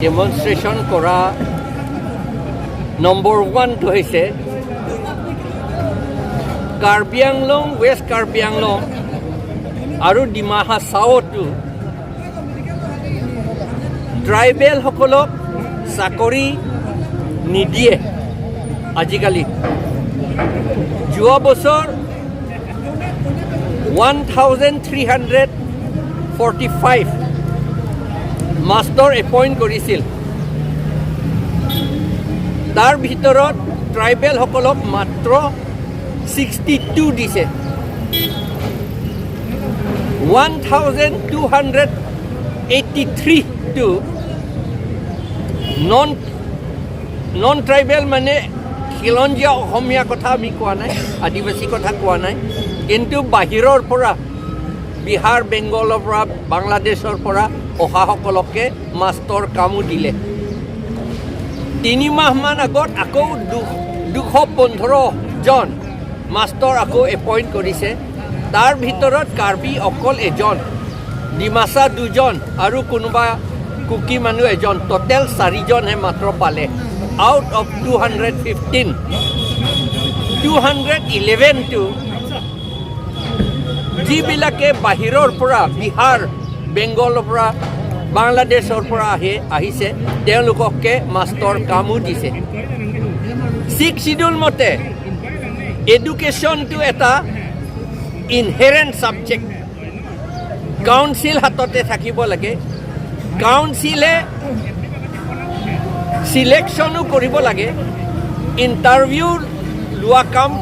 Demonstration কৰা number 1টো হৈছে Karbi Anglong, west Karbi Anglong আৰু ডিমা হাছাওতো ট্ৰাইবেলসকলক চাকৰি নিদিয়ে আজিকালি। যোৱা বছৰ 1345 মাষ্টৰ এপইণ্ট কৰিছিল। তাৰ ভিতৰত ট্ৰাইবেলসকলক মাত্ৰ 62 দিছে। 1283টো নন ট্ৰাইবেল, মানে খিলঞ্জীয়া অসমীয়া কথা আমি কোৱা নাই, আদিবাসী কথা কোৱা নাই, কিন্তু বাহিৰৰ পৰা বিহাৰ, বেংগলৰ পৰা, বাংলাদেশৰ পৰা অহাসকলকে মাষ্টৰ কামো দিলে। 3 মাহমান আগত আকৌ 215জন মাষ্টৰ আকৌ এপইণ্ট কৰিছে। তাৰ ভিতৰত কাৰ্বি অকল এজন, ডিমাচা 2জন আৰু কোনোবা কুকি মানুহ এজন, টোটেল 4জনহে মাত্ৰ পালে। আউট অফ 215, 211টো যিবিলাকে বাহিৰৰ পৰা, বিহাৰ, বেংগলৰ পৰা, বাংলাদেশৰ পৰা আহিছে, তেওঁলোককে মাষ্টৰ কামো দিছে। 6 শিডিউল মতে এডুকেশ্যনটো এটা ইনহেৰেণ্ট ছাবজেক্ট। কাউন্সিল হাততে থাকিব লাগে। কাউন্সিলে চিলেকশ্যনো কৰিব লাগে, ইণ্টাৰভিউ লোৱা কাম,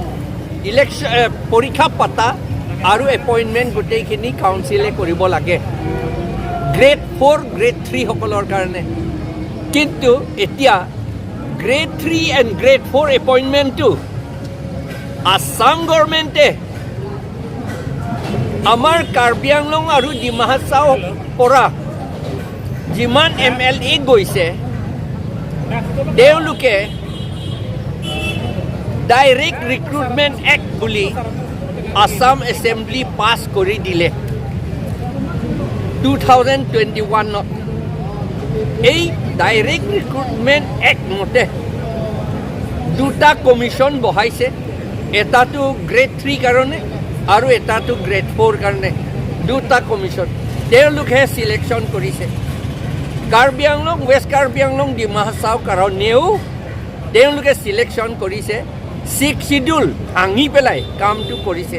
পৰীক্ষা পাতা আৰু এপইণ্টমেণ্ট গোটেইখিনি কাউন্সিলে কৰিব লাগে, গ্ৰেড 4, গ্ৰেড 3 সকলৰ কাৰণে। কিন্তু এতিয়া গ্ৰেড 3 এণ্ড গ্ৰেড 4 এপইণ্টমেণ্টটো আছাম গভৰ্ণমেণ্টে আমাৰ কাৰ্বি আংলং আৰু ডিমা হাছাওৰ পৰা যিমান MLA গৈছে, তেওঁলোকে ডাইৰেক্ট ৰিক্ৰুটমেণ্ট এক্ট বুলি আছাম এছেম্বলি পাছ কৰি দিলে 2021ত। এই ডাইৰেক্ট ৰিক্ৰুটমেণ্ট এক্ট মতে 2টা কমিশ্যন বহাইছে, এটাটো গ্ৰেড 3 কাৰণে আৰু এটাটো গ্ৰেড 4 কাৰণে। 2টা কমিশ্যন তেওঁলোকে চিলেকশ্যন কৰিছে। কাৰ্বি আংলং, ৱেষ্ট কাৰ্বি আংলং, ডিমা হাছাও কাৰণেও তেওঁলোকে চিলেকশ্যন কৰিছে। 6 শিডিউল ভাঙি পেলাই কামটো কৰিছে।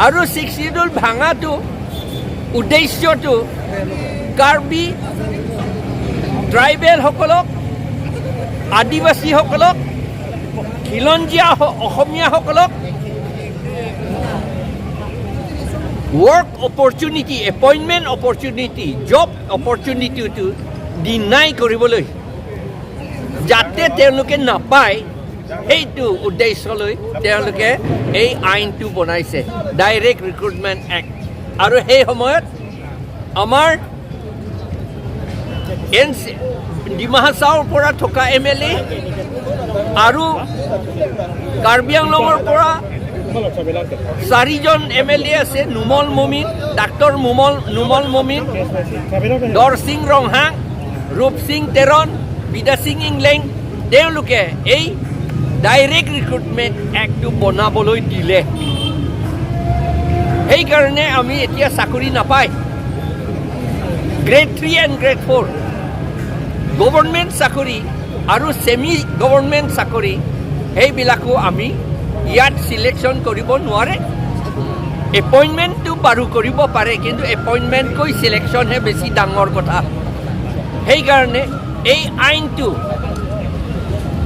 আৰু 6 শিডিউল ভাঙাটো উদ্দেশ্যটো কাৰ্বি ট্ৰাইবেলসকলক, আদিবাসীসকলক, খিলঞ্জীয়া অসমীয়াসকলক work opportunity, appointment opportunity, job অপৰচুনিটিটো ডিনাই কৰিবলৈ, যাতে তেওঁলোকে নাপায়, সেইটো উদ্দেশ্যলৈ তেওঁলোকে এই আইনটো বনাইছে, ডাইৰেক্ট ৰিক্ৰুটমেণ্ট এক্ট। আৰু সেই সময়ত আমাৰ ডিমা হাছাওৰ পৰা থকা MLA আৰু কাৰ্বি আংলঙৰ পৰা 4জন MLA আছে। নুমল মমিন, ডাক্তৰ নুমল মমিন, দৰ সিং ৰংহাং, ৰূপ সিং তেৰণ, বিদা সিং ইংলেং, তেওঁলোকে এই ডাইৰেক্ট ৰিক্ৰুটমেণ্ট এক্টটো বনাবলৈ দিলে। সেইকাৰণে আমি এতিয়া চাকৰি নাপায়। গ্ৰেড 3 এণ্ড গ্ৰেড 4 গভৰ্ণমেণ্ট চাকৰি আৰু ছেমি গভৰ্ণমেণ্ট চাকৰি, সেইবিলাকো আমি ইয়াত চিলেকশ্যন কৰিব নোৱাৰে। এপইণ্টমেণ্টটো বাৰু কৰিব পাৰে, কিন্তু এপইণ্টমেণ্টকৈ চিলেকশ্যনহে বেছি ডাঙৰ কথা। সেইকাৰণে এই আইনটো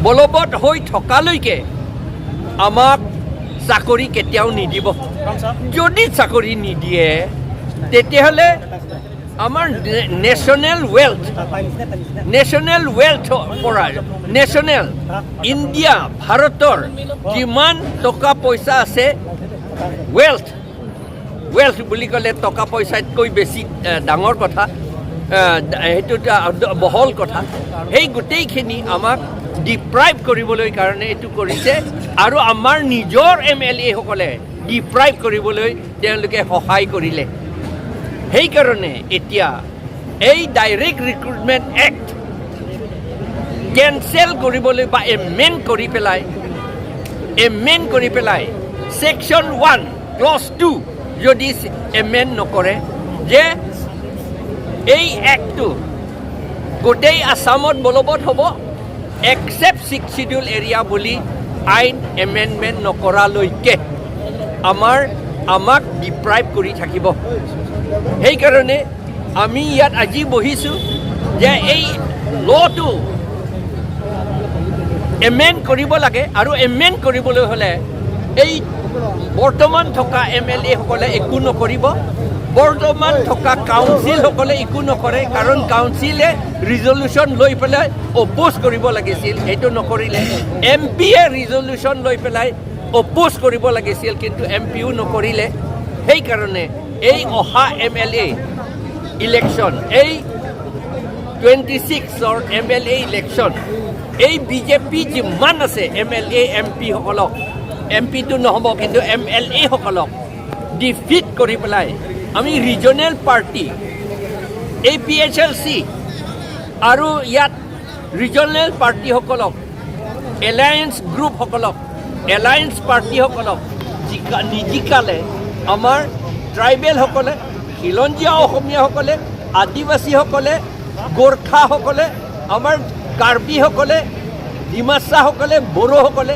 বলবৎ হৈ থকালৈকে আমাক চাকৰি কেতিয়াও নিদিব। যদি চাকৰি নিদিয়ে, তেতিয়াহ'লে আমাৰ নেশ্যনেল পৰা নেশ্যনেল ইণ্ডিয়া, ভাৰতৰ যিমান টকা পইচা আছে, ৱেল্থ বুলি ক'লে টকা পইচাতকৈ বেছি ডাঙৰ কথা, সেইটো বহল কথা। সেই গোটেইখিনি আমাক ডিপ্ৰাইভ কৰিবলৈ কাৰণে এইটো কৰিছে। আৰু আমাৰ নিজৰ MLA সকলে ডিপ্ৰাইভ কৰিবলৈ তেওঁলোকে সহায় কৰিলে। সেইকাৰণে এতিয়া এই ডাইৰেক্ট ৰিক্ৰুটমেণ্ট এক্ট কেনচেল কৰিবলৈ বা এমেণ্ড কৰি পেলাই ছেকশ্যন 1 ক্লজ 2 যদি এমেণ্ড নকৰে যে এই এক্টটো গোটেই আসামত বলবৎ হ'ব এক্সেপ্ট 6 শিডিউল এৰিয়া বুলি আইন এমেণ্ডমেণ্ট নকৰালৈকে আমাক ডিপ্ৰাইভ কৰি থাকিব। সেইকাৰণে আমি ইয়াত আজি বহিছোঁ যে এই লটো এমেণ্ড কৰিব লাগে আৰু এমেণ্ড কৰিবলৈ হ'লে এই বৰ্তমান থকা MLA সকলে একো নকৰিব, বৰ্তমান থকা কাউন্সিলসকলে একো নকৰে, কাৰণ কাউন্সিলে ৰিজলিউশ্যন লৈ পেলাই অপ'জ কৰিব লাগিছিল, সেইটো নকৰিলে। MPয়ে ৰিজলিউশ্যন লৈ পেলাই অপ'জ কৰিব লাগিছিল, কিন্তু MPও নকৰিলে। সেইকাৰণে এই অহা MLA ইলেকশ্যন, এই 26ৰ MLA ইলেকশ্যন, এই বিজেপি যিমান আছে MLA MP সকলক, MPটো নহ'ব কিন্তু MLA সকলক ডিফিট কৰি পেলাই আমি ৰিজনেল পাৰ্টি APHLC আৰু ইয়াত ৰিজনেল পাৰ্টিসকলক, এলায়েন্স গ্ৰুপসকলক, এলায়েন্স পাৰ্টিসকলক নিজিকালে আমাৰ ট্ৰাইবেলসকলে, খিলঞ্জীয়া অসমীয়াসকলে, আদিবাসীসকলে, গোৰ্খাসকলে, আমাৰ কাৰ্বিসকলে, ডিমাছাসকলে, বড়োসকলে,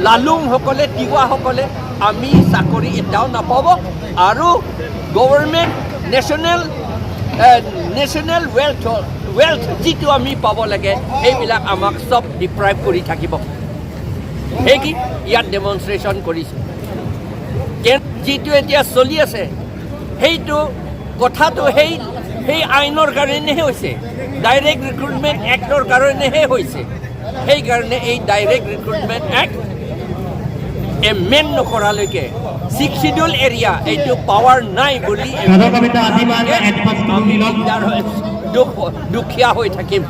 লালুংসকলে, তিৱাসকলে আমি চাকৰি এটাও নাপাব আৰু গভৰ্ণমেণ্ট নেশ্যনেল ৱেল্থ যিটো আমি পাব লাগে সেইবিলাক আমাক চব ডিপ্ৰাইভ কৰি থাকিব। সেই কি ইয়াত ডেমনষ্ট্ৰেশ্যন কৰিছোঁ, যিটো এতিয়া চলি আছে সেইটো কথাটো সেই আইনৰ কাৰণেহে হৈছে, ডাইৰেক্ট ৰিক্ৰুটমেণ্ট এক্টৰ কাৰণেহে হৈছে। সেইকাৰণে এই ডাইৰেক্ট ৰিক্ৰুটমেণ্ট এক্ট এমেণ্ড নকৰালৈকে 6 শিডিউল এৰিয়া এইটো পাৱাৰ নাই বুলি আমি দুখীয়া হৈ থাকিম।